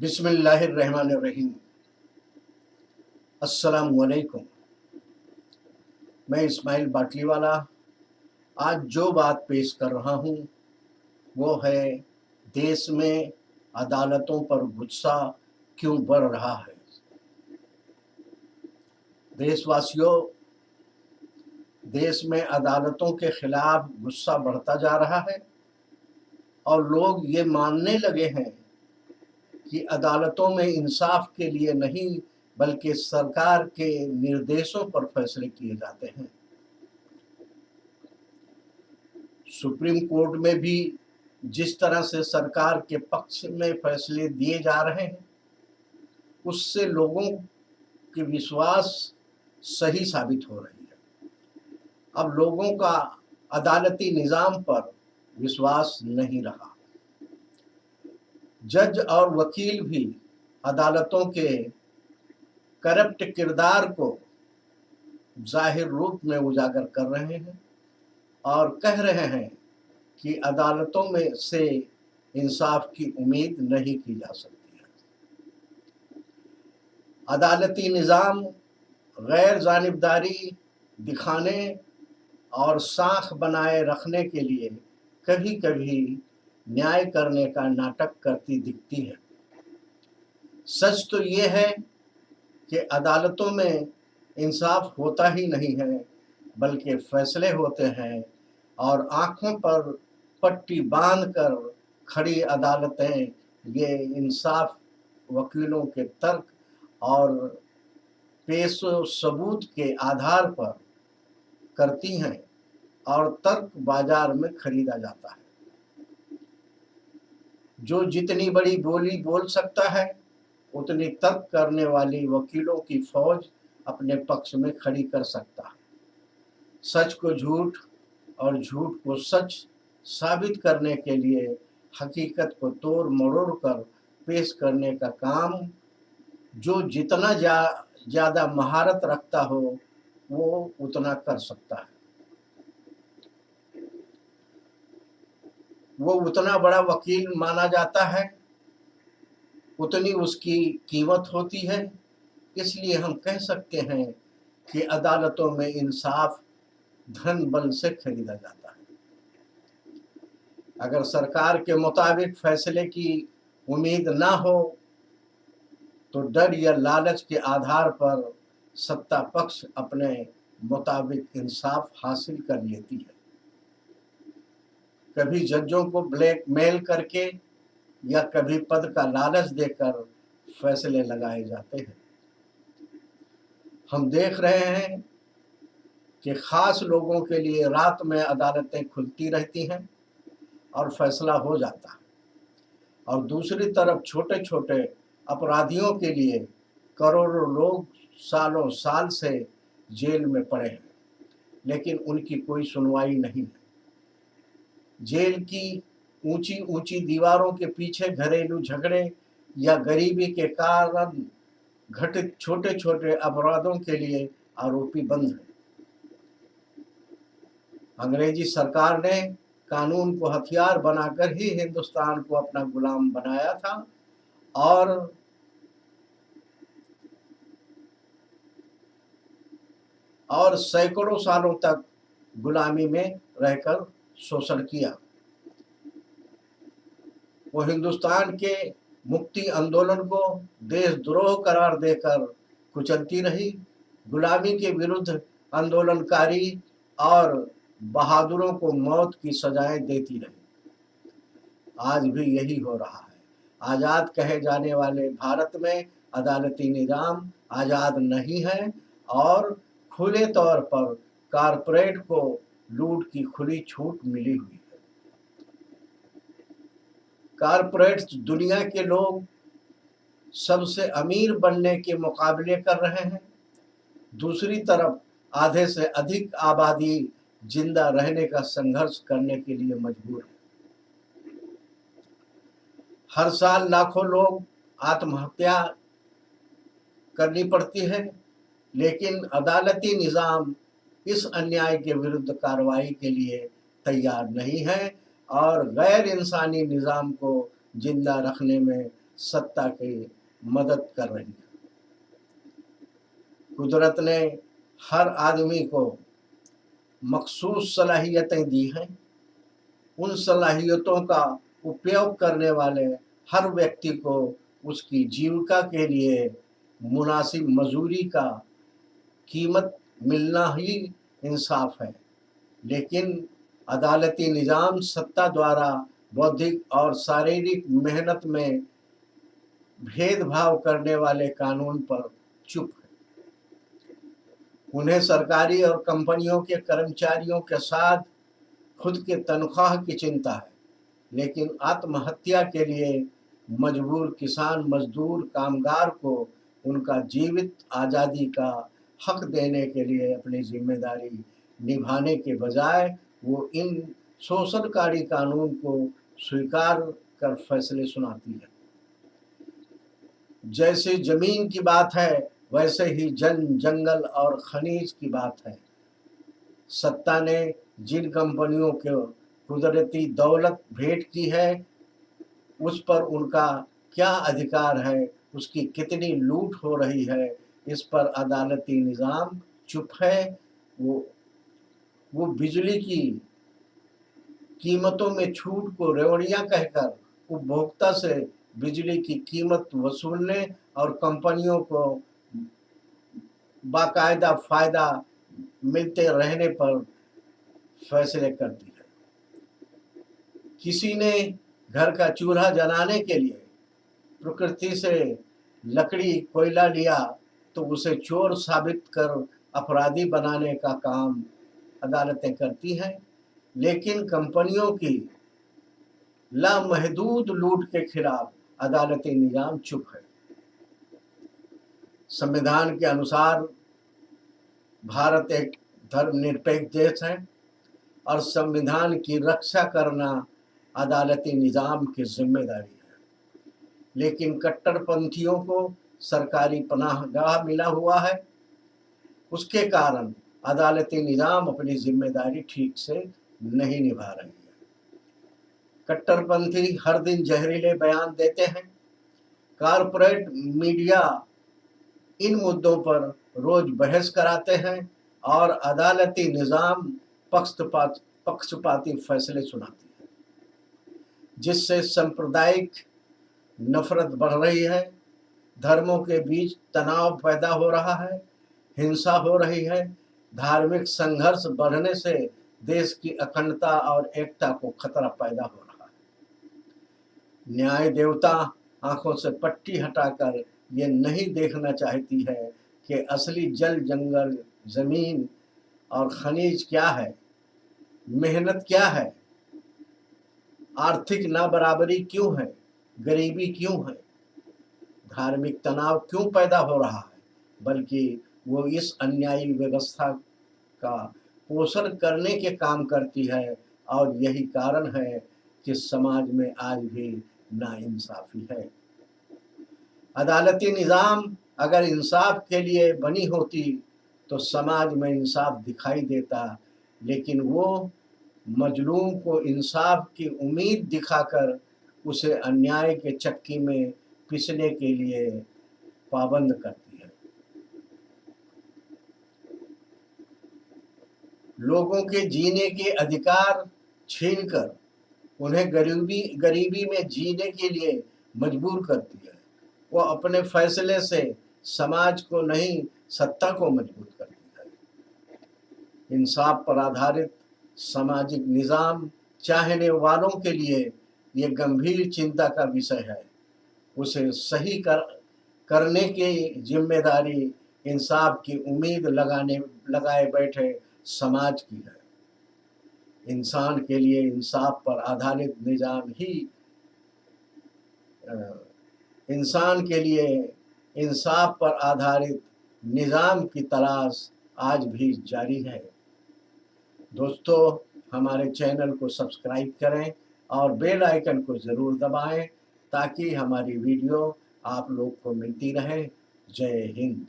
बिस्मिल्लाहिर्रहमानिर्रहीम। अस्सलामुअलैकुम। मैं इस्माइल बाटलीवाला आज जो बात पेश कर रहा हूँ वो है देश में अदालतों पर गुस्सा क्यों बढ़ रहा है। देशवासियों, देश में अदालतों के खिलाफ गुस्सा बढ़ता जा रहा है और लोग ये मानने लगे हैं कि अदालतों में इंसाफ के लिए नहीं बल्कि सरकार के निर्देशों पर फैसले किए जाते हैं। सुप्रीम कोर्ट में भी जिस तरह से सरकार के पक्ष में फैसले दिए जा रहे हैं उससे लोगों की विश्वास सही साबित हो रही है। अब लोगों का अदालती निज़ाम पर विश्वास नहीं रहा। जज और वकील भी अदालतों के करप्ट किरदार को जाहिर रूप में उजागर कर रहे हैं और कह रहे हैं कि अदालतों में से इंसाफ की उम्मीद नहीं की जा सकती है। अदालती निज़ाम गैर जानिबदारी दिखाने और साख बनाए रखने के लिए कभी कभी न्याय करने का नाटक करती दिखती है। सच तो ये है कि अदालतों में इंसाफ होता ही नहीं है बल्कि फैसले होते हैं और आंखों पर पट्टी बांधकर खड़ी अदालतें ये इंसाफ वकीलों के तर्क और पेशो सबूत के आधार पर करती हैं और तर्क बाजार में खरीदा जाता है। जो जितनी बड़ी बोली बोल सकता है उतनी तर्क करने वाली वकीलों की फौज अपने पक्ष में खड़ी कर सकता है। सच को झूठ और झूठ को सच साबित करने के लिए हकीकत को तोड़ मरोड़ कर पेश करने का काम जो जितना ज़्यादा महारत रखता हो वो उतना कर सकता है। वो उतना बड़ा वकील माना जाता है, उतनी उसकी कीमत होती है। इसलिए हम कह सकते हैं कि अदालतों में इंसाफ धन बल से खरीदा जाता है। अगर सरकार के मुताबिक फैसले की उम्मीद ना हो तो डर या लालच के आधार पर सत्ता पक्ष अपने मुताबिक इंसाफ हासिल कर लेती है। कभी जजों को ब्लैकमेल करके या कभी पद का लालच देकर फैसले लगाए जाते हैं। हम देख रहे हैं कि खास लोगों के लिए रात में अदालतें खुलती रहती हैं और फैसला हो जाता है और दूसरी तरफ छोटे छोटे अपराधियों के लिए करोड़ों लोग सालों साल से जेल में पड़े हैं लेकिन उनकी कोई सुनवाई नहीं है। जेल की ऊंची ऊंची दीवारों के पीछे घरेलू झगड़े या गरीबी के कारण घटित छोटे छोटे अपराधों के लिए आरोपी बंद हैं। अंग्रेजी सरकार ने कानून को हथियार बनाकर ही हिंदुस्तान को अपना गुलाम बनाया था और सैकड़ों सालों तक गुलामी में रहकर शोषण किया। वो हिंदुस्तान के मुक्ति आंदोलन को देशद्रोह करार देकर कुचलती रही। गुलामी के विरुद्ध आंदोलनकारी और बहादुरों को मौत की सजाएं देती रही। आज भी यही हो रहा है। आज़ाद कहे जाने वाले भारत में अदालती निज़ाम आज़ाद नहीं है और खुले तौर पर कारपोरेट को लूट की खुली छूट मिली हुई है। कारपोरेट्स दुनिया के लोग सबसे अमीर बनने के मुकाबले कर रहे हैं। दूसरी तरफ आधे से अधिक आबादी जिंदा रहने का संघर्ष करने के लिए मजबूर है। हर साल लाखों लोग आत्महत्या करनी पड़ती है लेकिन अदालती निज़ाम इस अन्याय के विरुद्ध कार्रवाई के लिए तैयार नहीं है और गैर इंसानी निज़ाम को जिंदा रखने में सत्ता की मदद कर रही है। कुदरत ने हर आदमी को मखसूस सलाहियतें दी हैं। उन सलाहियतों का उपयोग करने वाले हर व्यक्ति को उसकी जीविका के लिए मुनासिब मजूरी का कीमत मिलना ही इंसाफ है। लेकिन अदालती निज़ाम सत्ता द्वारा बौद्धिक और शारीरिक मेहनत में भेदभाव करने वाले कानून पर चुप है। उन्हें सरकारी और कंपनियों के कर्मचारियों के साथ खुद के तनख्वाह की चिंता है, लेकिन आत्महत्या के लिए मजबूर किसान मजदूर कामगार को उनका जीवित आज़ादी का हक देने के लिए अपनी जिम्मेदारी निभाने के बजाय वो इन शोषणकारी कानून को स्वीकार कर फैसले सुनाती है। जैसे जमीन की बात है वैसे ही जंगल और खनिज की बात है। सत्ता ने जिन कंपनियों को कुदरती दौलत भेंट की है उस पर उनका क्या अधिकार है, उसकी कितनी लूट हो रही है, इस पर अदालती निज़ाम चुप है। वो बिजली की कीमतों में छूट को रेवड़ियां कहकर उपभोक्ता से बिजली की कीमत वसूलने और कंपनियों को बाकायदा फायदा मिलते रहने पर फैसले करती है। किसी ने घर का चूल्हा जलाने के लिए प्रकृति से लकड़ी कोयला लिया तो उसे चोर साबित कर अपराधी बनाने का काम अदालतें करती हैं, लेकिन कंपनियों की लामहदूद लूट के खिलाफ अदालती निज़ाम चुप है। संविधान के अनुसार भारत एक धर्मनिरपेक्ष देश है और संविधान की रक्षा करना अदालती निज़ाम की जिम्मेदारी है, लेकिन कट्टरपंथियों को सरकारी पनाहगाह मिला हुआ है। उसके कारण अदालती निज़ाम अपनी जिम्मेदारी ठीक से नहीं निभा रही है। कट्टरपंथी हर दिन जहरीले बयान देते हैं। कारपोरेट मीडिया इन मुद्दों पर रोज बहस कराते हैं और अदालती निज़ाम पक्षपाती फैसले सुनाती है, जिससे सांप्रदायिक नफरत बढ़ रही है, धर्मों के बीच तनाव पैदा हो रहा है, हिंसा हो रही है, धार्मिक संघर्ष बढ़ने से देश की अखंडता और एकता को खतरा पैदा हो रहा है। न्याय देवता आंखों से पट्टी हटाकर ये नहीं देखना चाहती है कि असली जल जंगल जमीन और खनिज क्या है, मेहनत क्या है, आर्थिक ना बराबरी क्यों है, गरीबी क्यों है, धार्मिक तनाव क्यों पैदा हो रहा है, बल्कि वो इस अन्यायी व्यवस्था का पोषण करने के काम करती है। और यही कारण है कि समाज में आज भी नाइंसाफी है। अदालती निज़ाम अगर इंसाफ के लिए बनी होती तो समाज में इंसाफ दिखाई देता, लेकिन वो मजलूम को इंसाफ की उम्मीद दिखाकर उसे अन्याय के चक्की में पिसने के लिए पाबंद करती है। लोगों के जीने के अधिकार छीनकर उन्हें गरीबी में जीने के लिए मजबूर करती है। वो अपने फैसले से समाज को नहीं सत्ता को मजबूत करती है। इंसाफ पर आधारित सामाजिक निज़ाम चाहने वालों के लिए ये गंभीर चिंता का विषय है। उसे सही करने की जिम्मेदारी इंसाफ की उम्मीद लगाए बैठे समाज की है। इंसान के लिए इंसाफ पर आधारित निज़ाम ही इंसान के लिए इंसाफ पर आधारित निज़ाम की तलाश आज भी जारी है। दोस्तों, हमारे चैनल को सब्सक्राइब करें और बेल आइकन को ज़रूर दबाएं ताकि हमारी वीडियो आप लोग को मिलती रहे। जय हिंद।